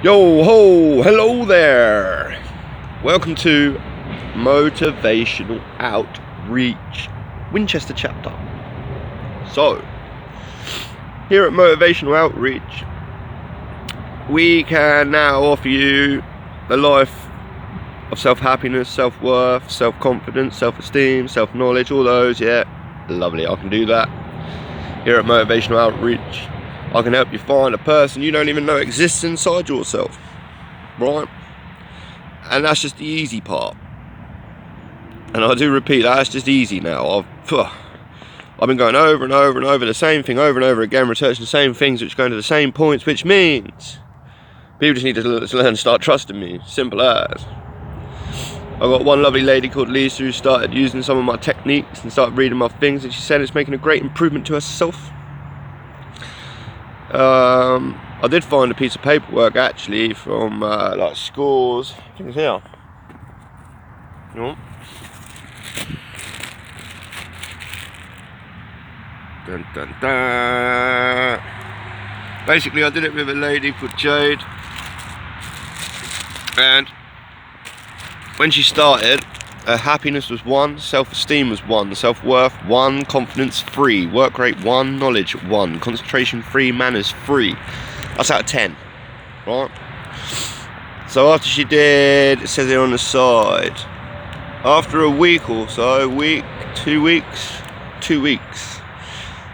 Yo ho, hello there. Welcome to Motivational Outreach Winchester chapter. So, here at Motivational Outreach, we can now offer you a life of self-happiness, self-worth, self-confidence, self-esteem, self-knowledge, all those, yeah, lovely, I can do that. Here at Motivational Outreach, I can help you find a person you don't even know exists inside yourself, right? And that's just the easy part. And I do repeat, that's just easy now. I've been going over and over and over the same thing over and over again, researching the same things, which go to the same points, which means people just need to learn to start trusting me. Simple as. I got one lovely lady called Lisa who started using some of my techniques and started reading my things, and she said it's making a great improvement to herself. I did find a piece of paperwork actually from like scores. I think it's here. You know? Dun, dun, dun. Basically, I did it with a lady called Jade, and when she started, her happiness was 1, self-esteem was 1, self-worth 1, confidence 3, work rate 1, knowledge 1, concentration 3, manners 3. That's out of 10, right? So after she did, it says it on the side, after a week or so, 2 weeks,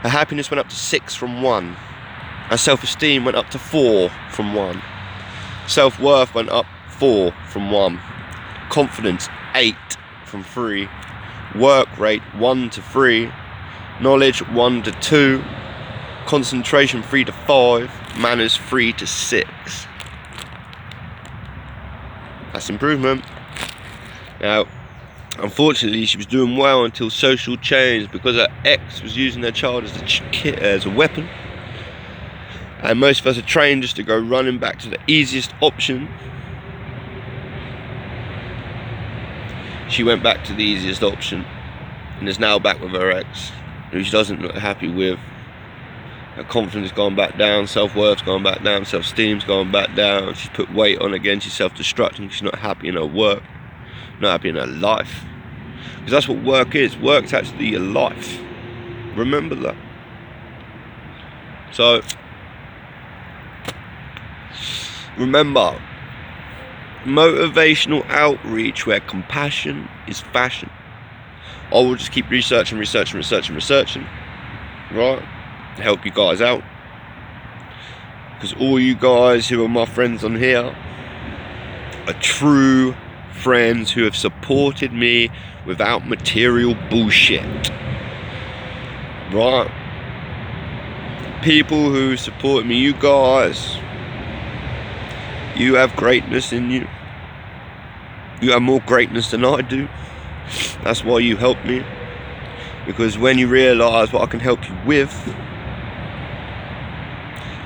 her happiness went up to 6 from 1. Her self-esteem went up to 4 from 1. Self-worth went up 4 from 1. Confidence 8 from 3. Work rate 1 to 3. Knowledge 1 to 2. Concentration 3 to 5. Manners 3 to 6. That's improvement. Now, unfortunately, she was doing well until social change, because her ex was using their child as a weapon. And most of us are trained just to go running back to the easiest option. She went back to the easiest option and is now back with her ex, who she doesn't look happy with. Her confidence has gone back down, self-worth's gone back down, self-esteem's gone back down. She's put weight on again, she's self-destructing, she's not happy in her work, not happy in her life. Because that's what work is. Work's actually your life. Remember that. So, remember, motivational outreach where compassion is fashion. I will just keep researching, right? To help you guys out. Because all you guys who are my friends on here are true friends who have supported me without material bullshit. Right? People who support me, you guys, you have greatness in you. You have more greatness than I do. That's why you help me. Because when you realise what I can help you with,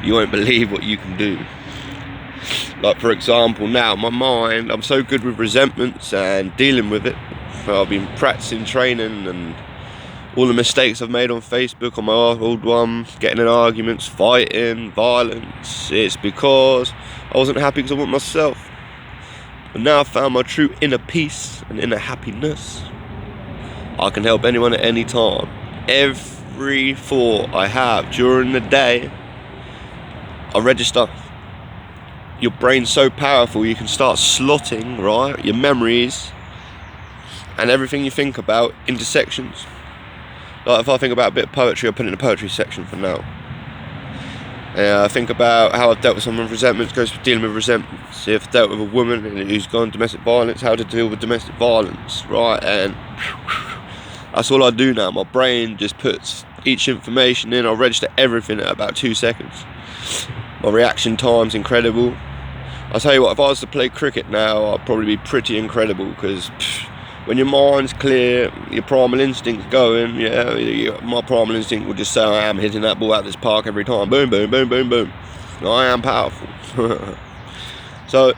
you won't believe what you can do. Like, for example, now my mind, I'm so good with resentments and dealing with it. I've been practicing training, and all the mistakes I've made on Facebook, on my old one, getting in arguments, fighting, violence, it's because I wasn't happy because I want myself. But now I've found my true inner peace and inner happiness. I can help anyone at any time. Every thought I have during the day, I register. Your brain's so powerful, you can start slotting, right, your memories and everything you think about into sections. Like, if I think about a bit of poetry, I put it in the poetry section for now. I think about how I've dealt with someone with resentments, goes to dealing with resentments. If I've dealt with a woman who's gone domestic violence, how to deal with domestic violence, right? And that's all I do now. My brain just puts each information in. I register everything at about 2 seconds. My reaction time's incredible. I'll tell you what, if I was to play cricket now, I'd probably be pretty incredible, because when your mind's clear, your primal instinct's going, my primal instinct will just say, I am hitting that ball out this park every time. Boom, boom, boom, boom, boom. I am powerful. So,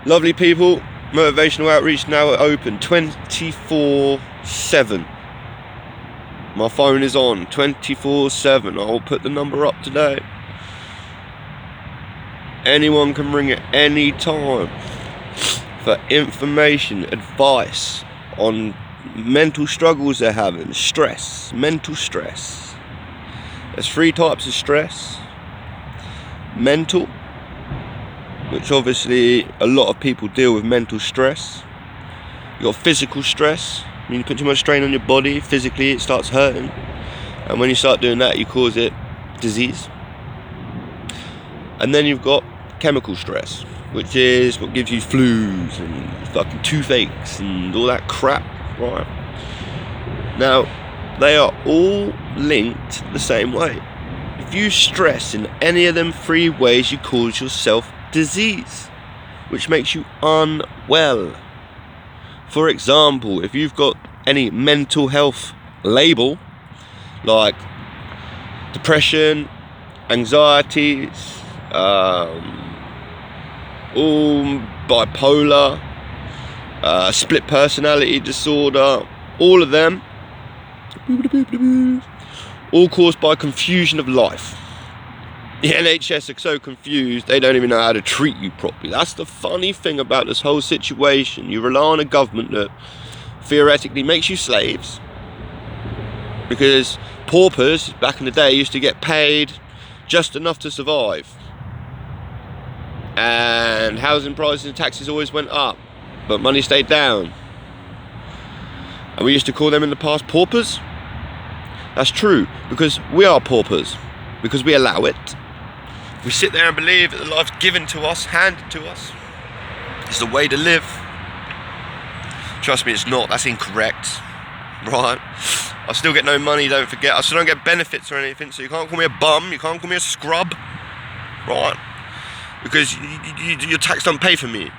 lovely people, motivational outreach now open 24/7. My phone is on 24/7. I'll put the number up today. Anyone can ring at any time for information, advice on mental struggles they're having, stress, mental stress. There's 3 types of stress. Mental, which obviously a lot of people deal with mental stress. You got physical stress. When you put too much strain on your body, physically it starts hurting. And when you start doing that, you cause it disease. And then you've got chemical stress, which is what gives you flus and fucking toothaches and all that crap, right? Now, they are all linked the same way. If you stress in any of them 3 ways, you cause yourself disease, which makes you unwell. For example, if you've got any mental health label, like depression, anxieties, bipolar, split personality disorder, all of them, all caused by confusion of life. The NHS are so confused, they don't even know how to treat you properly. That's the funny thing about this whole situation. You rely on a government that theoretically makes you slaves, because paupers back in the day used to get paid just enough to survive, and housing prices and taxes always went up, but money stayed down. And we used to call them in the past paupers. That's true, because we are paupers, because we allow it. We sit there and believe that the life's given to us, handed to us. It's the way to live. Trust me, it's not. That's incorrect. Right? I still get no money, don't forget. I still don't get benefits or anything, so you can't call me a bum, you can't call me a scrub. Right? Because your tax don't pay for me.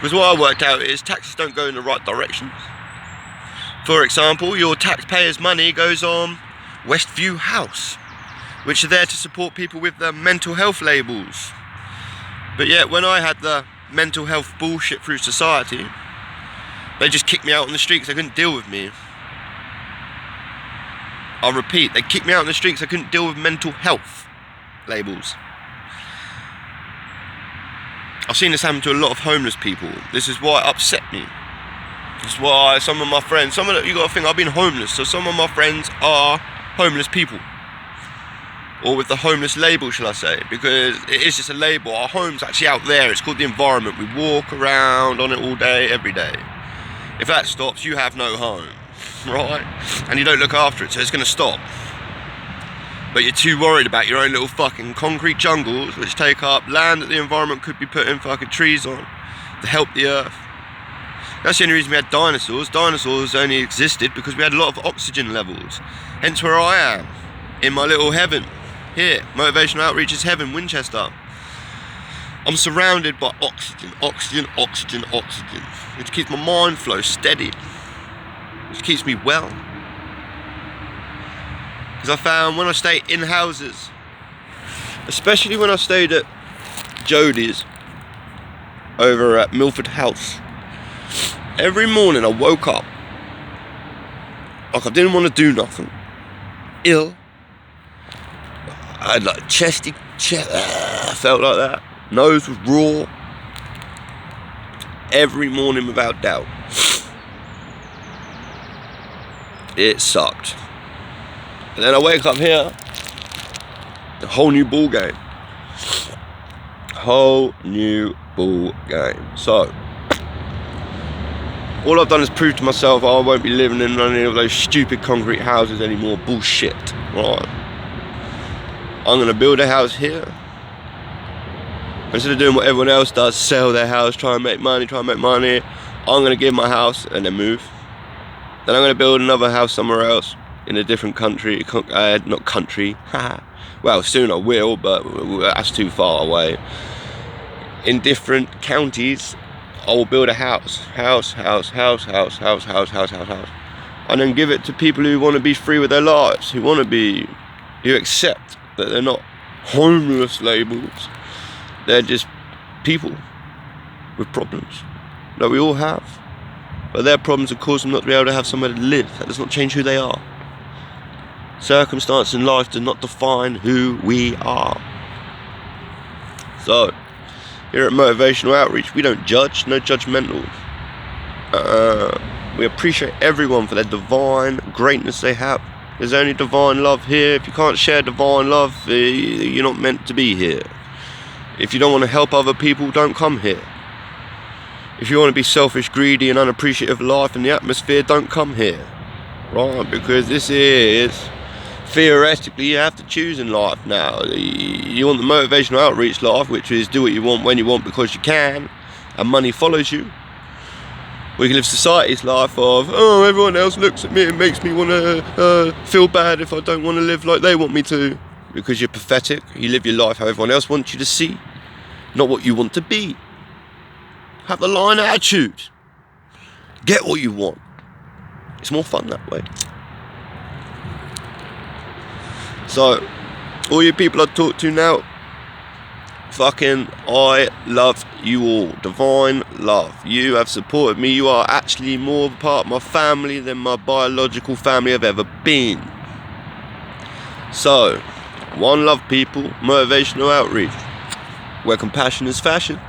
Because what I worked out is taxes don't go in the right directions. For example, your taxpayers' money goes on Westview House, which are there to support people with their mental health labels. But yet, when I had the mental health bullshit through society, they just kicked me out on the street because they couldn't deal with me. I'll repeat, they kicked me out on the street because I couldn't deal with mental health labels. I've seen this happen to a lot of homeless people. This is why it upset me. This is why some of my friends, you got to think, I've been homeless, so some of my friends are homeless people. Or with the homeless label, shall I say, because it is just a label. Our home's actually out there. It's called the environment. We walk around on it all day, every day. If that stops, you have no home, right? And you don't look after it, so it's going to stop. But you're too worried about your own little fucking concrete jungles, which take up land that the environment could be putting fucking trees on to help the earth. That's the only reason we had dinosaurs. Dinosaurs only existed because we had a lot of oxygen levels. Hence where I am, in my little heaven. Here, Motivational Outreach is heaven, Winchester. I'm surrounded by oxygen, oxygen, oxygen, oxygen, which keeps my mind flow steady, which keeps me well. Because I found when I stay in houses, especially when I stayed at Jodie's over at Milford House, every morning I woke up like I didn't want to do nothing, ill. I had like chesty chest, felt like that. Nose was raw. Every morning without doubt. It sucked. And then I wake up here, a whole new ball game. Whole new ball game. So, all I've done is prove to myself I won't be living in any of those stupid concrete houses anymore. Bullshit. Right. I'm going to build a house here. Instead of doing what everyone else does, sell their house, try and make money, I'm going to give my house and then move. Then I'm going to build another house somewhere else in a different country. Not country. Well, soon I will, but that's too far away. In different counties, I will build a house. And then give it to people who want to be free with their lives, who accept that they're not homeless labels, they're just people with problems that we all have, but their problems have caused them not to be able to have somewhere to live. That does not change who they are. Circumstance in life does not define who we are. So, here at Motivational Outreach, we don't judge, no judgmental. We appreciate everyone for their divine greatness they have. There's only divine love here. If you can't share divine love, you're not meant to be here. If you don't want to help other people, don't come here. If you want to be selfish, greedy and unappreciative of life and the atmosphere, don't come here. Right? Because this is, theoretically, you have to choose in life now. You want the motivational outreach life, which is do what you want, when you want, because you can, and money follows you. We can live society's life of, oh, everyone else looks at me and makes me want to feel bad if I don't want to live like they want me to. Because you're pathetic. You live your life how everyone else wants you to see, not what you want to be. Have the lion attitude. Get what you want. It's more fun that way. So, all you people I talk to now, fucking, I love you all. Divine love. You have supported me. You are actually more part of my family than my biological family have ever been. So, one love, people. Motivational outreach, where compassion is fashion.